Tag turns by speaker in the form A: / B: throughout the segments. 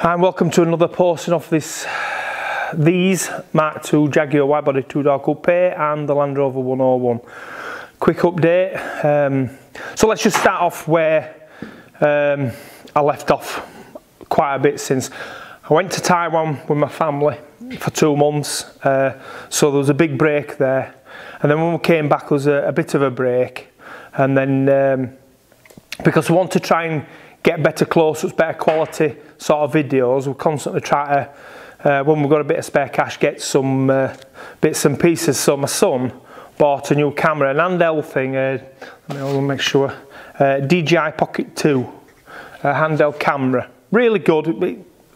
A: And welcome to another posting of these Mark II Jaguar wide-body two-door coupe and the Land Rover 101. Quick update. So let's just start off where I left off quite a bit since. I went to Taiwan with my family for 2 months, so there was a big break there. And then when we came back, there was a bit of a break. And then because we want to try and get better close-ups, better quality sort of videos, we constantly try to, when we've got a bit of spare cash, get some bits and pieces. So my son bought a new camera, an handheld thing, let me make sure, DJI Pocket 2, a handheld camera. Really good,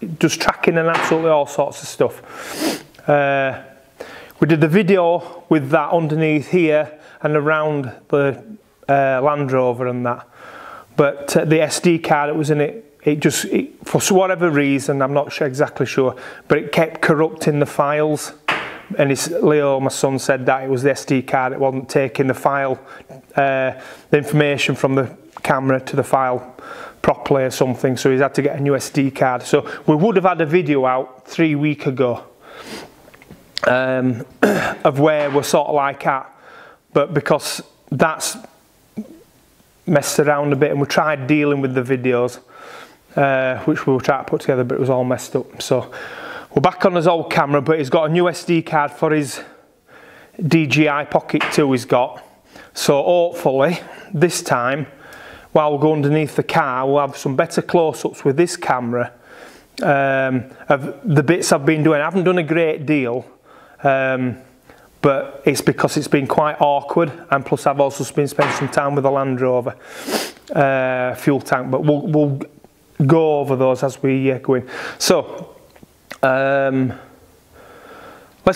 A: it does tracking and absolutely all sorts of stuff. We did the video with that underneath here and around the Land Rover and that. But the SD card that was in it, for whatever reason, I'm not exactly sure, but it kept corrupting the files. And Leo, my son, said that it was the SD card, it wasn't taking the file, the information from the camera to the file properly or something, so he's had to get a new SD card. So we would have had a video out 3 weeks ago of where we're sort of like at, but because that's messed around a bit and we tried dealing with the videos, which we were trying to put together, but it was all messed up. So we're back on his old camera, but he's got a new SD card for his DJI Pocket 2 he's got. So hopefully this time, while we go underneath the car, we'll have some better close-ups with this camera of the bits I've been doing. I haven't done a great deal, but it's because it's been quite awkward, and plus I've also been spending some time with the Land Rover fuel tank, but we'll go over those as we go in. So let's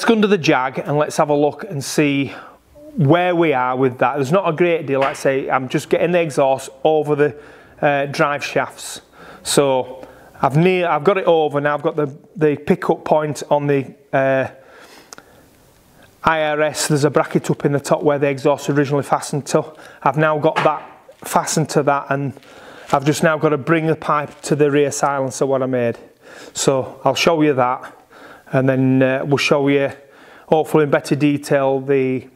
A: go under the Jag and let's have a look and see where we are with that. There's not a great deal, like I say, I'm just getting the exhaust over the drive shafts. So I've got it over now. I've got the pickup point on the IRS. There's a bracket up in the top where the exhaust originally fastened to. I've now got that fastened to that, and I've just now got to bring the pipe to the rear silencer what I made. So I'll show you that, and then we'll show you, hopefully in better detail, the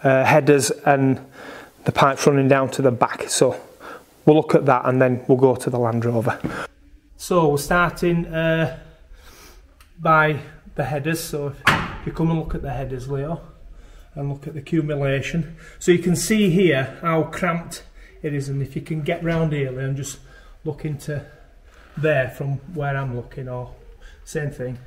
A: headers and the pipes running down to the back. So we'll look at that and then we'll go to the Land Rover. So we're starting by the headers. So if you come and look at the headers, Leo, and look at the accumulation, so you can see here how cramped it is, and if you can get round here, Leo, and just look into there from where I'm looking, or same thing,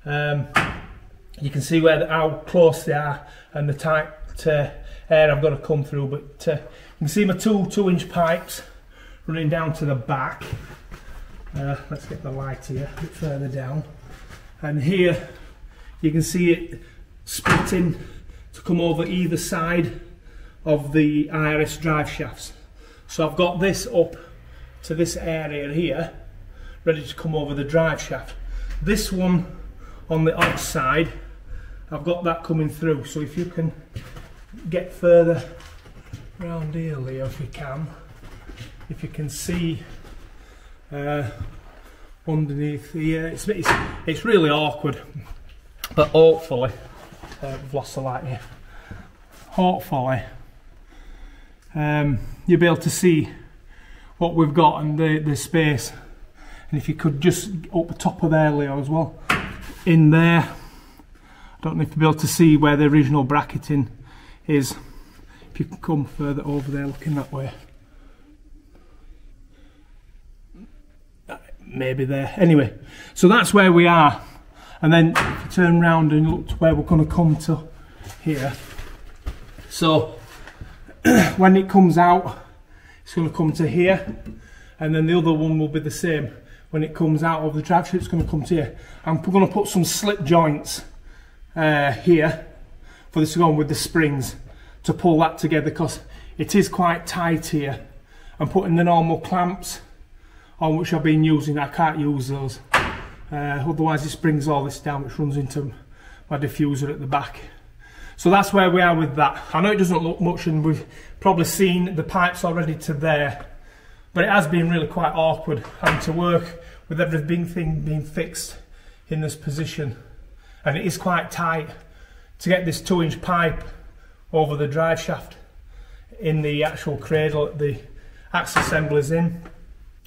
A: you can see how close they are and the tight air I've got to come through. But you can see my two 2-inch pipes running down to the back. Let's get the light here a bit further down, and here you can see it splitting to come over either side of the IRS drive shafts. So I've got this up to this area here ready to come over the drive shaft. This one on the odd side, I've got that coming through. So if you can get further round here, Leo, if you can see underneath here, it's really awkward, but hopefully we've lost the light here. Hopefully you'll be able to see what we've got and the space. And if you could just up the top of there, Leo, as well, in there, I don't know if you'll be able to see where the original bracketing is. If you can come further over there looking that way, maybe there. Anyway, so that's where we are. And then if you turn around and look to where we're going to come to here, so when it comes out, it's going to come to here, and then the other one will be the same. When it comes out of the drive shaft, it's going to come to here. I'm going to put some slip joints here for this to go on with the springs to pull that together, because it is quite tight here. I'm putting the normal clamps on which I've been using. I can't use those, otherwise it springs all this down, which runs into my diffuser at the back. So that's where we are with that. I know it doesn't look much, and we've probably seen the pipes already to there, but it has been really quite awkward having to work with everything being fixed in this position, and it is quite tight to get this 2-inch pipe over the drive shaft in the actual cradle that the axle assembly is in.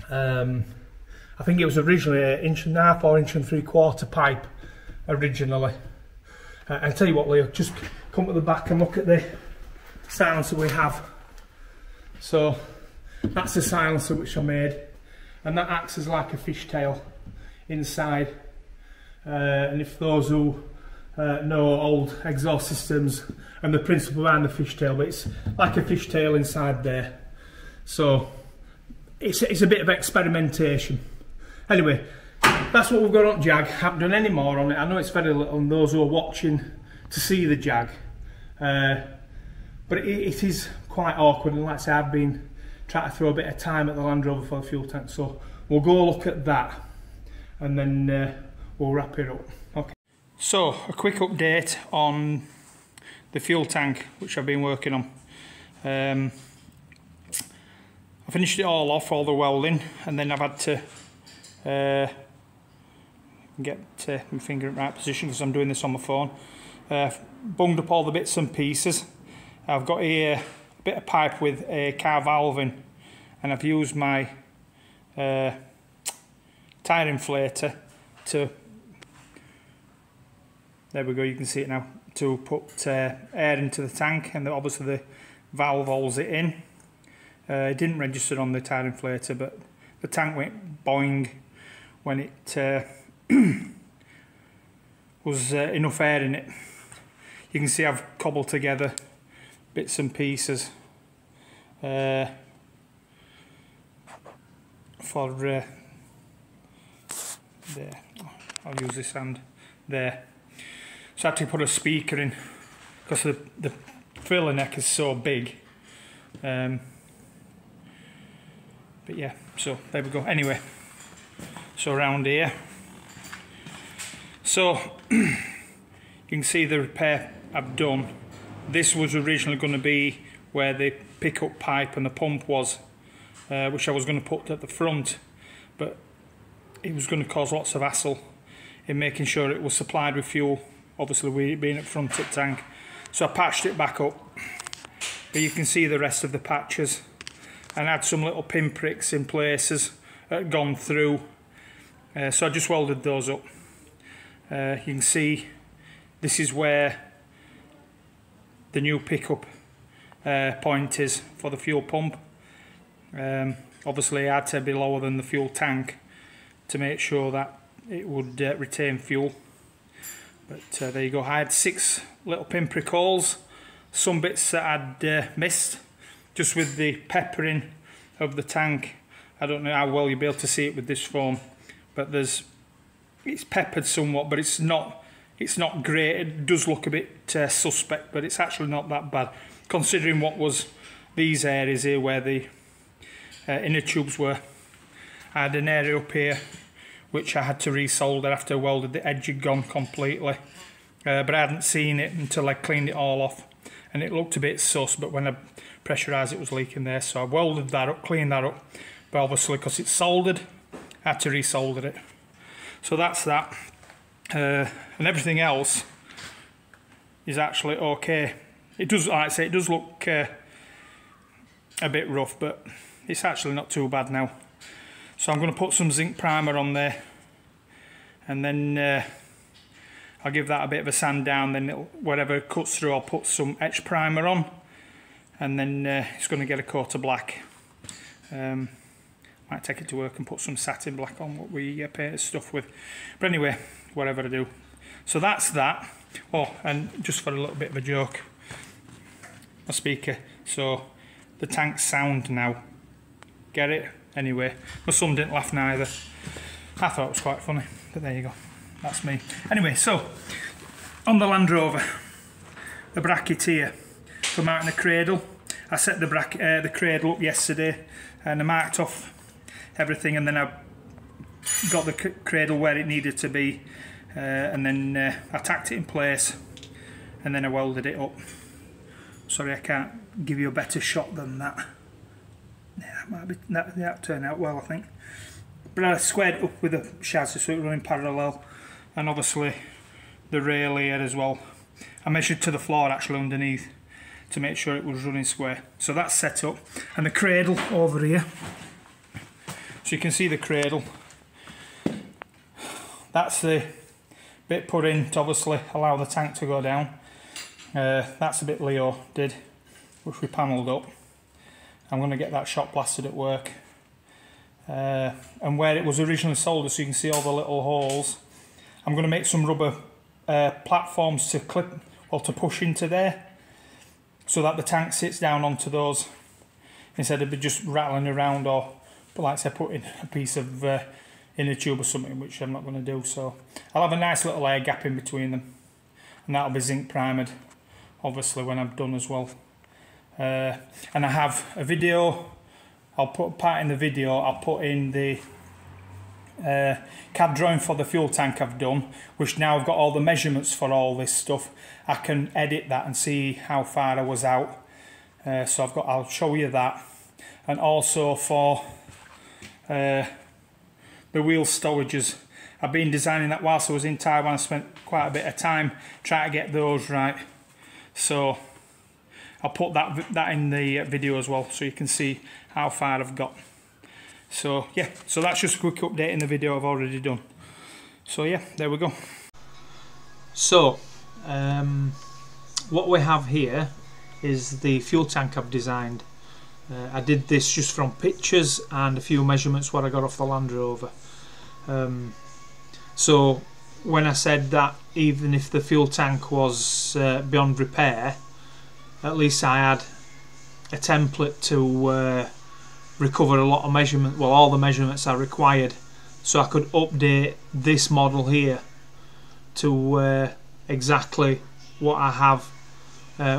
A: I think it was originally 1.5 inch or 1.75 inch pipe originally. And tell you what, Leo, just come to the back and look at the silencer we have. So that's the silencer which I made, and that acts as like a fishtail inside. And if those who know old exhaust systems and the principle behind the fishtail, but it's like a fishtail inside there. So it's a bit of experimentation. Anyway, that's what we've got on Jag. Haven't done any more on it. I know it's very little on those who are watching to see the Jag, but it is quite awkward, and like I say, I've been trying to throw a bit of time at the Land Rover for the fuel tank, so we'll go look at that and then we'll wrap it up. Okay. So a quick update on the fuel tank which I've been working on. I finished it all off, all the welding, and then I've had to get my finger in the right position because I'm doing this on my phone. Bunged up all the bits and pieces. I've got here a bit of pipe with a car valve in, and I've used my tyre inflator to, there we go, you can see it now, to put air into the tank, and obviously the valve holds it in. It didn't register on the tyre inflator, but the tank went boing when it was enough air in it. You can see I've cobbled together bits and pieces for there. I'll use this hand there. So I had to put a speaker in because the filler neck is so big. But yeah, so there we go. Anyway, so around here, so you can see the repair I've done. This was originally going to be where the pickup pipe and the pump was, which I was going to put at the front, but it was going to cause lots of hassle in making sure it was supplied with fuel, obviously we being at front of the tank. So I patched it back up, but you can see the rest of the patches, and I had some little pinpricks in places that had gone through, so I just welded those up. You can see this is where the new pickup point is for the fuel pump. Obviously I had to be lower than the fuel tank to make sure that it would retain fuel, but there you go. I had 6 little pinprick holes, some bits that I'd missed just with the peppering of the tank. I don't know how well you'll be able to see it with this phone, but it's peppered somewhat, but it's not great. It does look a bit suspect, but it's actually not that bad considering what was these areas here where the inner tubes were. I had an area up here which I had to resolder after I welded. The edge had gone completely, but I hadn't seen it until I cleaned it all off, and it looked a bit sus, but when I pressurised it was leaking there, so I welded that up, cleaned that up, but obviously because it's soldered I had to resolder it. So that's that. And everything else is actually okay. It does, like I say, it does look a bit rough, but it's actually not too bad now. So I'm going to put some zinc primer on there, and then I'll give that a bit of a sand down, then whatever cuts through I'll put some etch primer on, and then it's going to get a coat of black. Might take it to work and put some satin black on, what we paint stuff with. But anyway, whatever I do. So that's that. Oh, and just for a little bit of a joke, my speaker, so the tank's sound now. Get it? Anyway, my son didn't laugh neither. I thought it was quite funny, but there you go. That's me. Anyway, so on the Land Rover, the bracket here for mounting the cradle. I set the cradle up yesterday, and I marked off everything, and then I got the cradle where it needed to be, and then I tacked it in place, and then I welded it up. Sorry, I can't give you a better shot than that. Yeah, that turned out well, I think. but I squared it up with the chassis so it running parallel, and obviously the rail here as well. I measured to the floor actually underneath to make sure it was running square. So that's set up, and the cradle over here. So you can see the cradle. That's the bit put in to obviously allow the tank to go down. That's the bit Leo did, which we panelled up. I'm going to get that shot blasted at work. And where it was originally soldered, so you can see all the little holes, I'm going to make some rubber platforms to clip or to push into there, so that the tank sits down onto those instead of just rattling around, or like I said, putting a piece of inner tube or something, which I'm not going to do. So I'll have a nice little air gap in between them, and that'll be zinc primed obviously when I'm done as well. And I have a video, I'll put part in the video, I'll put in the CAD drawing for the fuel tank I've done, which now I've got all the measurements for all this stuff. I can edit that and see how far I was out. So I'll show you that. And also for the wheel storages, I've been designing that whilst I was in Taiwan. I spent quite a bit of time trying to get those right. So I'll put that in the video as well, so you can see how far I've got. So yeah, so that's just a quick update in the video I've already done. So yeah, there we go. So what we have here is the fuel tank I've designed. I did this just from pictures and a few measurements what I got off the Land Rover. So when I said that even if the fuel tank was beyond repair, at least I had a template to recover a lot of measurement, well, all the measurements I required, so I could update this model here to exactly what I have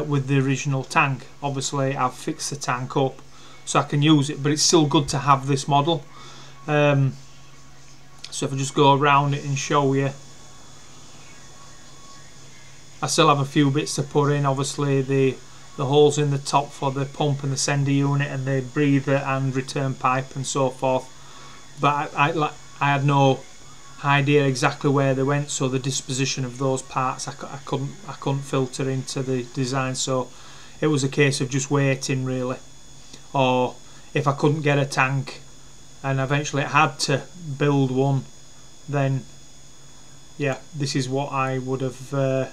A: with the original tank. Obviously I've fixed the tank up so I can use it, but it's still good to have this model. So if I just go around it and show you, I still have a few bits to put in. Obviously the holes in the top for the pump and the sender unit and the breather and return pipe and so forth, but I had no idea exactly where they went, so the disposition of those parts I couldn't filter into the design, so it was a case of just waiting really. Or if I couldn't get a tank and eventually I had to build one, then yeah, this is what I would have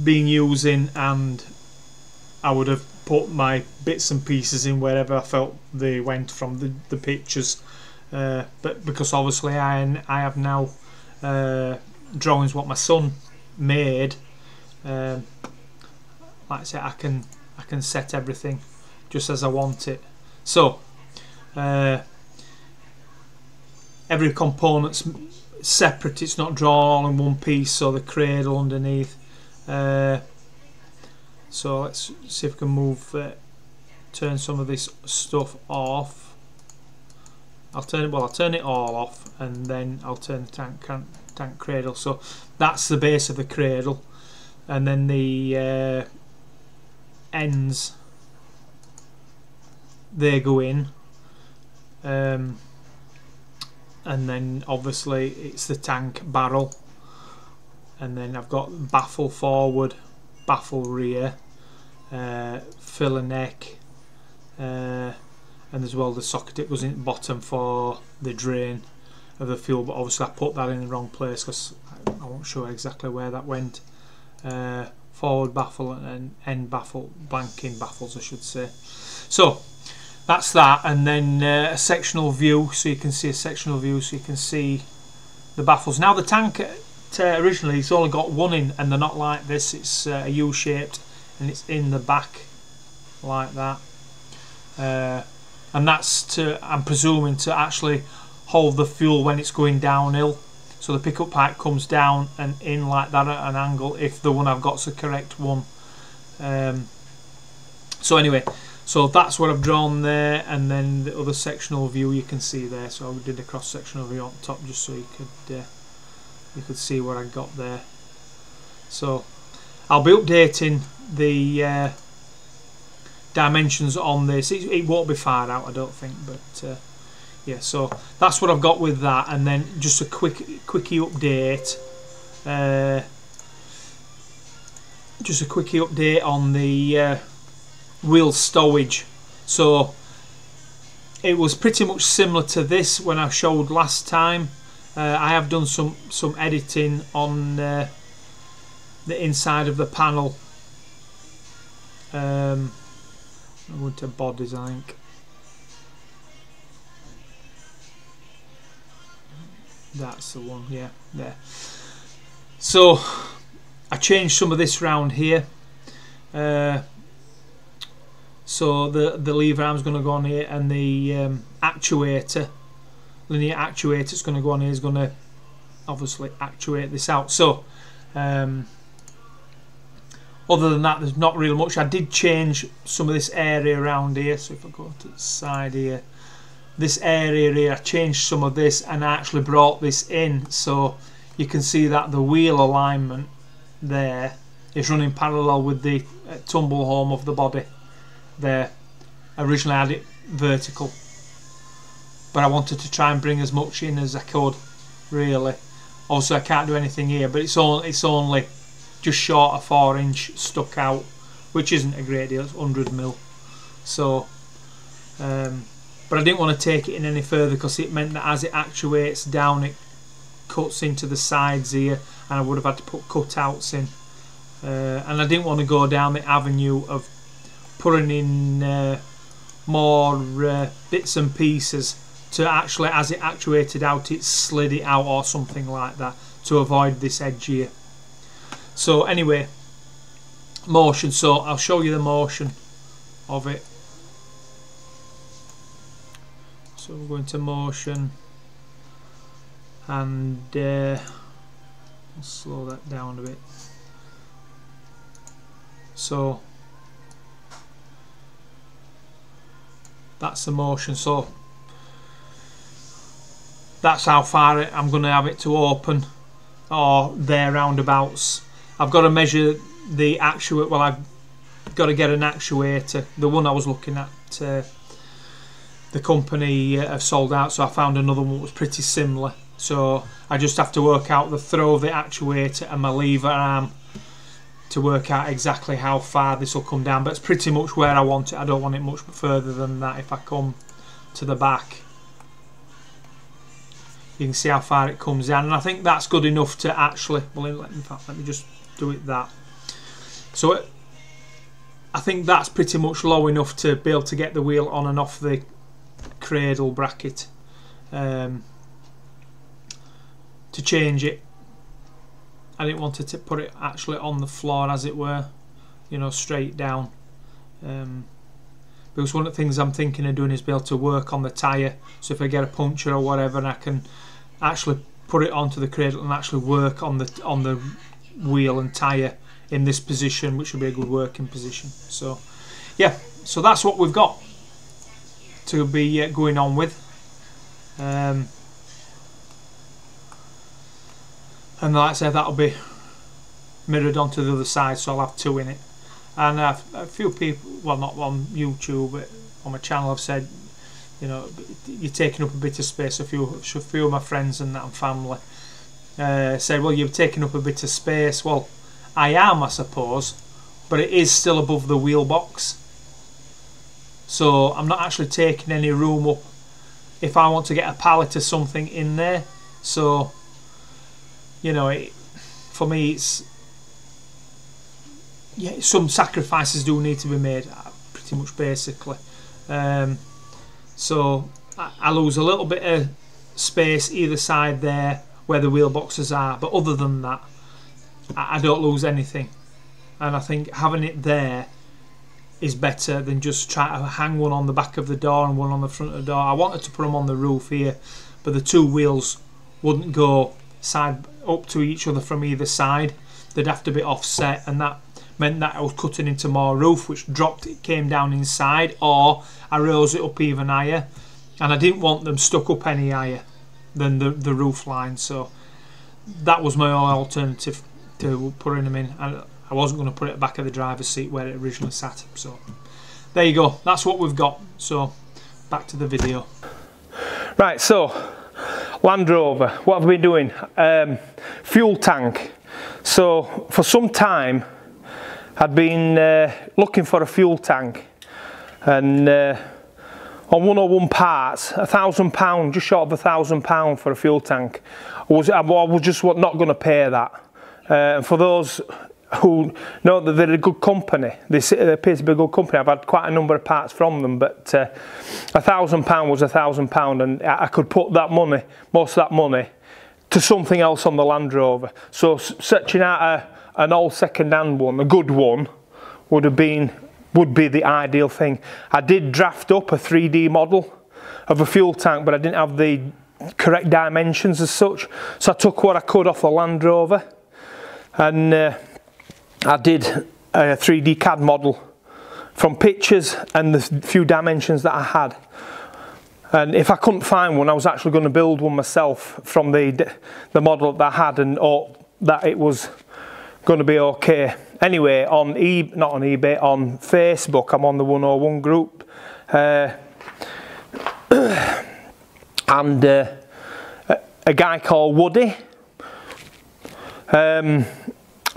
A: been using, and I would have put my bits and pieces in wherever I felt they went from the pictures. But because obviously I have now drawings what my son made, like I said, I can set everything just as I want it. So every component's separate, it's not drawn all in one piece. So the cradle underneath, so let's see if we can move turn some of this stuff off. I'll turn it all off, and then I'll turn the tank cradle. So that's the base of the cradle, and then the ends, they go in, and then obviously it's the tank barrel, and then I've got baffle forward, baffle rear, filler neck, and as well the socket it was in the bottom for the drain of the fuel, but obviously I put that in the wrong place because I won't show exactly where that went. Forward baffle and end baffle, blanking baffles I should say. So that's that, and then a sectional view, so you can see a sectional view, so you can see the baffles. Now the tank originally it's only got one in, and they're not like this. It's a U-shaped, and it's in the back like that, and that's to, I'm presuming, to actually hold the fuel when it's going downhill. So the pickup pipe comes down and in like that at an angle, if the one I've got's the correct one. So anyway, so that's what I've drawn there, and then the other sectional view you can see there. So I did a cross-sectional view on top just so you could see what I got there. So I'll be updating the dimensions on this. It won't be far out, I don't think, but yeah, so that's what I've got with that. And then just a quickie update. Just a quickie update on the wheel stowage. So it was pretty much similar to this when I showed last time. I have done some editing on the inside of the panel. I'm going to bodies, I think. That's the one, yeah, there. So I changed some of this round here. So the lever arm's going to go on here, and the actuator, linear actuator, is going to go on here. Is going to obviously actuate this out. So other than that, there's not really much. I did change some of this area around here. So if I go to the side here, this area here, I changed some of this and I actually brought this in, so you can see that the wheel alignment there is running parallel with the tumble home of the body there. Originally I had it vertical, but I wanted to try and bring as much in as I could, really. Also I can't do anything here, but it's only just short of 4" stuck out, which isn't a great deal. It's 100mm. So but I didn't want to take it in any further, because it meant that as it actuates down, it cuts into the sides here, and I would have had to put cutouts in. And I didn't want to go down the avenue of putting in more bits and pieces to actually, as it actuated out, it slid it out or something like that, to avoid this edge here. So anyway, motion. So I'll show you the motion of it. So we're going to motion, and I'll slow that down a bit. So that's the motion. So that's how far I'm going to have it to open, or there roundabouts. I've got to measure the actuator. Well, I've got to get an actuator. The one I was looking at, the company have sold out, so I found another one that was pretty similar. So I just have to work out the throw of the actuator and my lever arm to work out exactly how far this will come down, but it's pretty much where I want it. I don't want it much further than that. If I come to the back, you can see how far it comes down, and I think that's good enough to actually, well, in fact, let me just do it that. So I think that's pretty much low enough to be able to get the wheel on and off the cradle bracket. To change it, I didn't want to put it actually on the floor, as it were, you know, straight down, because one of the things I'm thinking of doing is be able to work on the tyre. So if I get a puncture or whatever, and I can actually put it onto the cradle and actually work on the wheel and tyre in this position, which would be a good working position. So yeah, so that's what we've got to be going on with. And like I said, that'll be mirrored onto the other side, so I'll have two in it. And a few people, well, not on YouTube, but on my channel, have said, you know, you're taking up a bit of space. A few of my friends and that, and family said, well, you've taken up a bit of space. Well, I am, I suppose, but it is still above the wheel box, so I'm not actually taking any room up if I want to get a pallet or something in there. So, you know, for me, it's, yeah, some sacrifices do need to be made, pretty much, basically. So I lose a little bit of space either side there where the wheel boxes are, but other than that, I don't lose anything. And I think having it there is better than just try to hang one on the back of the door and one on the front of the door. I wanted to put them on the roof here, but the two wheels wouldn't go side up to each other from either side. They'd have to be offset, and that meant that I was cutting into more roof, which dropped, it came down inside, or I rose it up even higher, and I didn't want them stuck up any higher than the roof line. So that was my only alternative to putting them in. I wasn't going to put it at the back of the driver's seat where it originally sat. So there you go, that's what we've got. So back to the video. Right, so Land Rover, what have we been doing? Fuel tank. So for some time I'd been looking for a fuel tank, and on 101 parts, £1,000, just short of £1,000 for a fuel tank. I was just not going to pay that. For those who know that they're a good company, they appear to be a good company. I've had quite a number of parts from them, but £1,000 was £1,000, and I could put that money, most of that money, to something else on the Land Rover. So searching out an old second-hand one, a good one, would be the ideal thing. I did draft up a 3D model of a fuel tank, but I didn't have the correct dimensions as such. So I took what I could off the Land Rover, and I did a 3D CAD model from pictures and the few dimensions that I had. And if I couldn't find one, I was actually going to build one myself from the model that I had, and that it was going to be okay. Anyway, on not on eBay, on Facebook, I'm on the 101 group, and a guy called Woody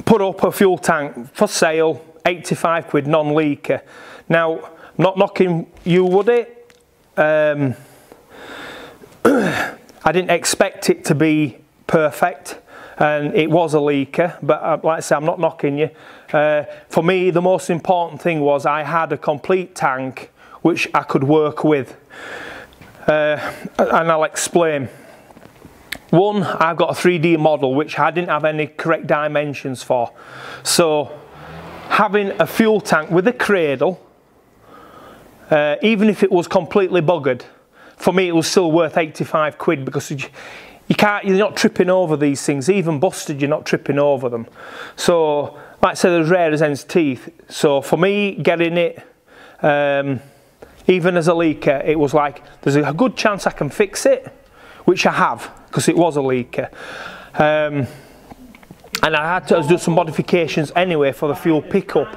A: put up a fuel tank for sale, 85 quid, non-leaker. Now, I'm not knocking you, Woody. I didn't expect it to be perfect, and it was a leaker, but like I say, I'm not knocking you. For me, the most important thing was I had a complete tank which I could work with, and I'll explain. One, I've got a 3D model which I didn't have any correct dimensions for. So having a fuel tank with a cradle, even if it was completely buggered, for me it was still worth 85 quid, because you're not tripping over these things. Even busted, you're not tripping over them. So like I said, they're as rare as hen's teeth. So for me, getting it, even as a leaker, it was like, there's a good chance I can fix it, which I have, because it was a leaker. And I had to do some modifications anyway for the fuel pickup,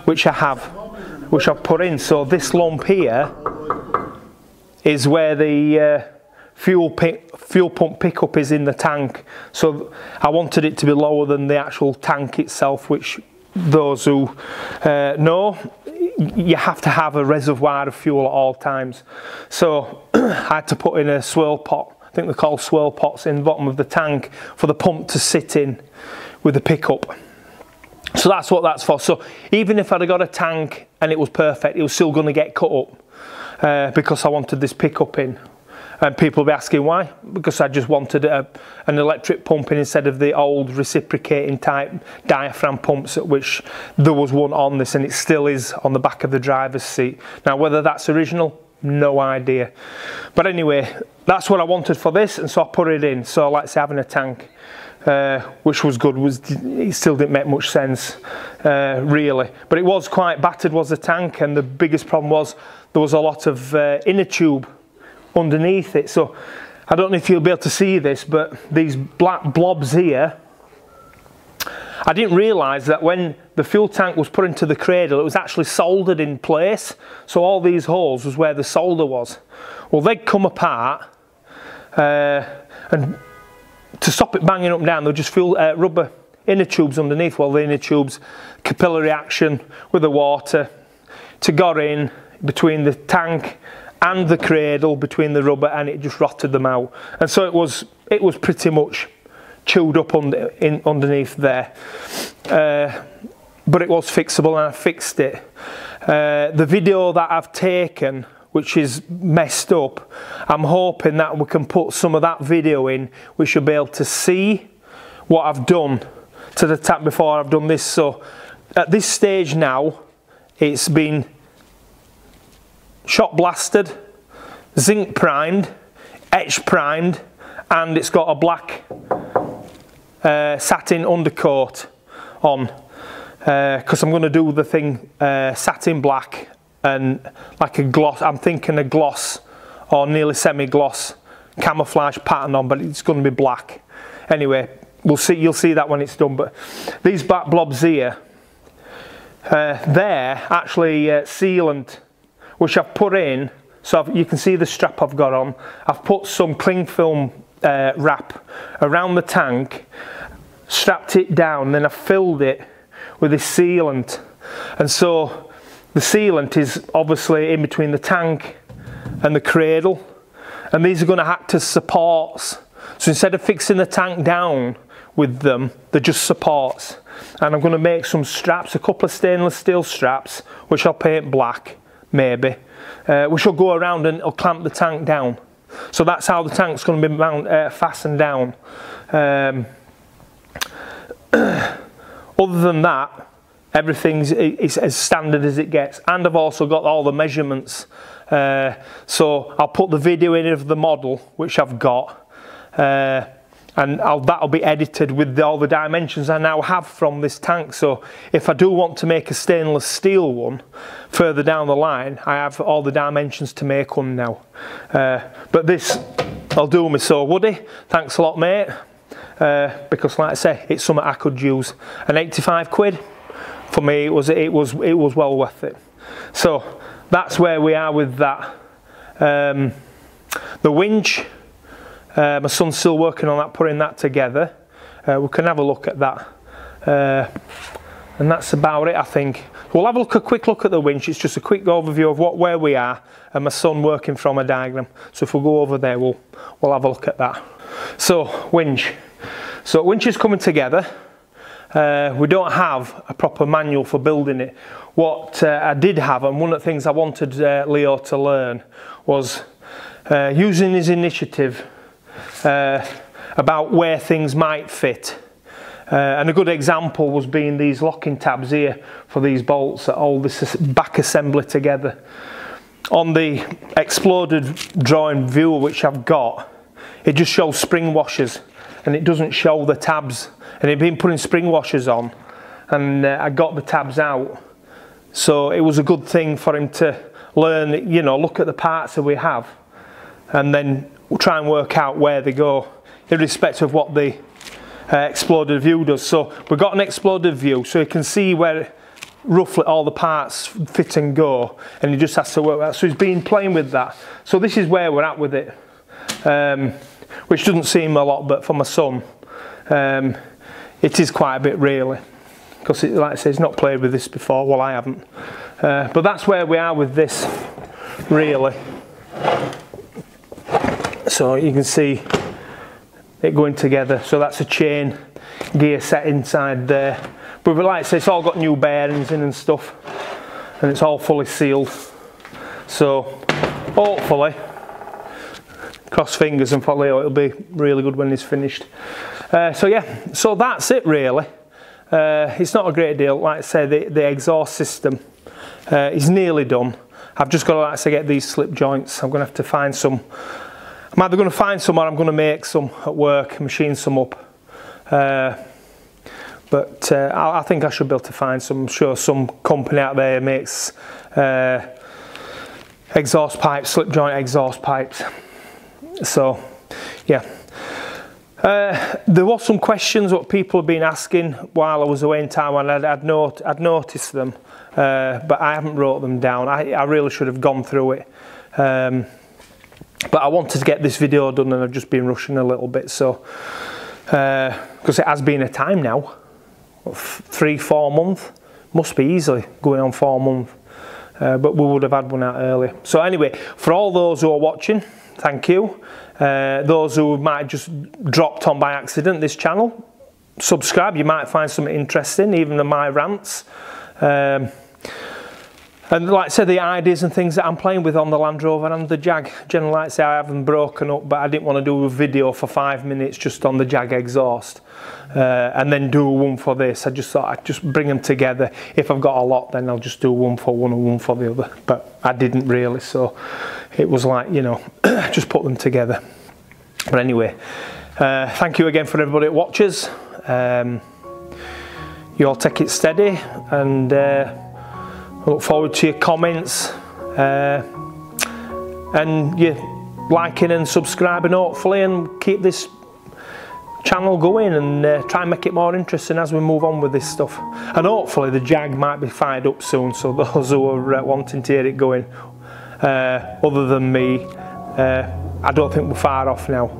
A: which I've put in. So this lump here is where the fuel pump pickup is in the tank. So I wanted it to be lower than the actual tank itself, which those who know, you have to have a reservoir of fuel at all times. So I had to put in a swirl pot, I think they're called swirl pots, in the bottom of the tank for the pump to sit in with the pickup. So that's what that's for. So even if I'd have got a tank and it was perfect, it was still going to get cut up, because I wanted this pickup in. And people will be asking why? Because I just wanted an electric pump in instead of the old reciprocating type diaphragm pumps, which there was one on this, and it still is on the back of the driver's seat. Now whether that's original, no idea. But anyway, that's what I wanted for this, and so I put it in. So like I say, having a tank, which was good, it still didn't make much sense, really. But it was quite battered, was the tank, and the biggest problem was there was a lot of inner tube underneath it. So I don't know if you'll be able to see this, but these black blobs here, I didn't realise that when the fuel tank was put into the cradle, it was actually soldered in place. So all these holes was where the solder was. Well, they'd come apart, and to stop it banging up and down, they'll just rubber inner tubes underneath. Well, the inner tubes, capillary action with the water, to got in between the tank and the cradle, between the rubber, and it just rotted them out. And so it was pretty much chewed up underneath there. But it was fixable, and I fixed it. The video that I've taken, which is messed up, I'm hoping that we can put some of that video in. We should be able to see what I've done to the tank before I've done this. So at this stage now, it's been shot blasted, zinc primed, etch primed, and it's got a black satin undercoat on, because I'm going to do the thing satin black and like a gloss. I'm thinking a gloss or nearly semi-gloss camouflage pattern on, but it's going to be black. Anyway, we'll see. You'll see that when it's done. But these black blobs here, they're actually sealant, which I've put in So you can see the strap I've got on. I've put some cling film wrap around the tank, strapped it down, then I filled it with this sealant. And so the sealant is obviously in between the tank and the cradle, and these are going to act as supports. So instead of fixing the tank down with them, they're just supports. And I'm going to make some straps, a couple of stainless steel straps, which I'll paint black, maybe, which will go around and it'll clamp the tank down. So that's how the tank's going to be fastened down. Other than that, everything's as standard as it gets. And I've also got all the measurements. So I'll put the video in of the model, which I've got. And that'll be edited with all the dimensions I now have from this tank. So if I do want to make a stainless steel one further down the line, I have all the dimensions to make one now. But this I'll do me. So Woody, thanks a lot, mate, because like I say, it's something I could use. And 85 quid for me, it was well worth it. So that's where we are with that. The winch, my son's still working on that, putting that together. We can have a look at that, and that's about it, I think. We'll have a quick look at the winch. It's just a quick overview of where we are, and my son working from a diagram. So if we go over there, we'll have a look at that. So winch. So winch is coming together. We don't have a proper manual for building it. What I did have, and one of the things I wanted Leo to learn, was using his initiative about where things might fit. And a good example was being these locking tabs here for these bolts that hold this back assembly together. On the exploded drawing viewer which I've got, it just shows spring washers and it doesn't show the tabs. And he'd been putting spring washers on, and I got the tabs out. So it was a good thing for him to learn, you know, look at the parts that we have and then try and work out where they go, irrespective of what the exploded view does. So we've got an exploded view, so you can see where roughly all the parts fit and go, and he just has to work that. So he's been playing with that. So this is where we're at with it, which doesn't seem a lot, but for my son, it is quite a bit really, because like I say, he's not played with this before. Well, I haven't, but that's where we are with this really. So you can see it going together. So that's a chain gear set inside there. But like I say, it's all got new bearings in and stuff, and it's all fully sealed. So hopefully, cross fingers and for Leo, it'll be really good when it's finished. So yeah, so that's it really. It's not a great deal. Like I say, the exhaust system is nearly done. I've just got to, like I say, get these slip joints. I'm going to have to find some. I'm either going to find some or I'm going to make some at work, machine some up. But I think I should be able to find some. I'm sure some company out there makes exhaust pipes, slip joint exhaust pipes. So yeah. There was some questions what people have been asking while I was away in Taiwan. I'd noticed them, but I haven't wrote them down. I really should have gone through it. But I wanted to get this video done and I've just been rushing a little bit. So, because it has been a time now, 3-4 months, must be easily going on 4 months. But we would have had one out earlier. So anyway, for all those who are watching, thank you. Those who might have just dropped on by accident this channel, subscribe. You might find something interesting, even in my rants. And like I said, the ideas and things that I'm playing with on the Land Rover and the Jag. Generally, like I say, I haven't broken up, but I didn't want to do a video for 5 minutes just on the Jag exhaust and then do one for this. I just thought I'd just bring them together. If I've got a lot, then I'll just do one for one and one for the other. But I didn't really, so it was like, you know, just put them together. But anyway, thank you again for everybody that watches. You all take it steady, and I look forward to your comments and you liking and subscribing hopefully, and keep this channel going and try and make it more interesting as we move on with this stuff. And hopefully the Jag might be fired up soon, so those who are wanting to hear it going, other than me. I don't think we're far off now.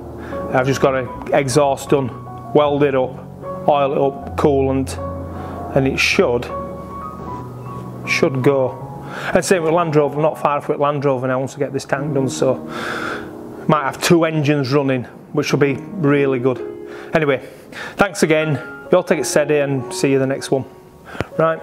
A: I've just got an exhaust done, weld it up, oil it up, coolant, and it should go. And same with Land Rover, I'm not far off with Land Rover now once I get this tank done, so might have 2 engines running, which will be really good. Anyway, thanks again, you all take it steady and see you in the next one. Right.